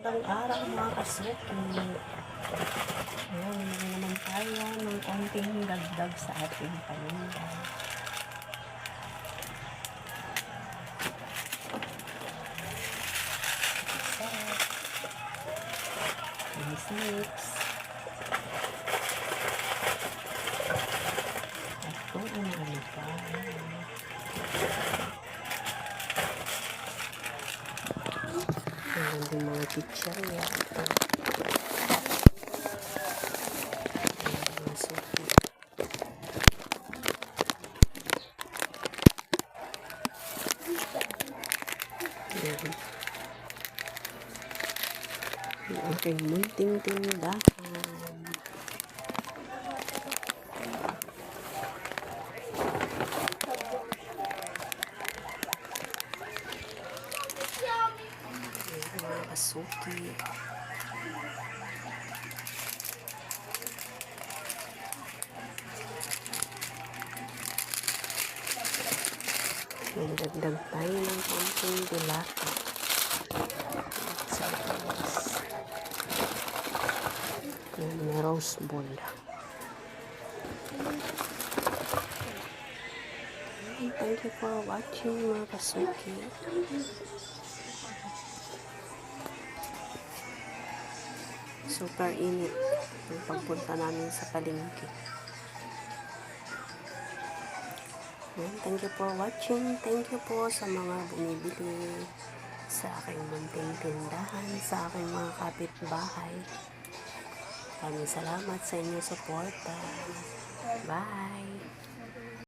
Magandang araw mga kasuki. Ngayon, naman tayo ng konting dagdag sa ating paninda. Snakes. At kung ano pa. Ayan din mga chichirya. Mga suki. Ayan. Ang aking munting tindahan. Mga kasuki. Nagdagdag tayo ng konting dilata. Sa taas. Yan, may rose ball. Thank you for watching mga kasuki. Super init ang pagpunta namin sa palengke. Thank you for watching. Thank you po sa mga bumibili sa aking munting tindahan, sa aking mga kapitbahay. Maraming salamat sa inyong suporta. Bye!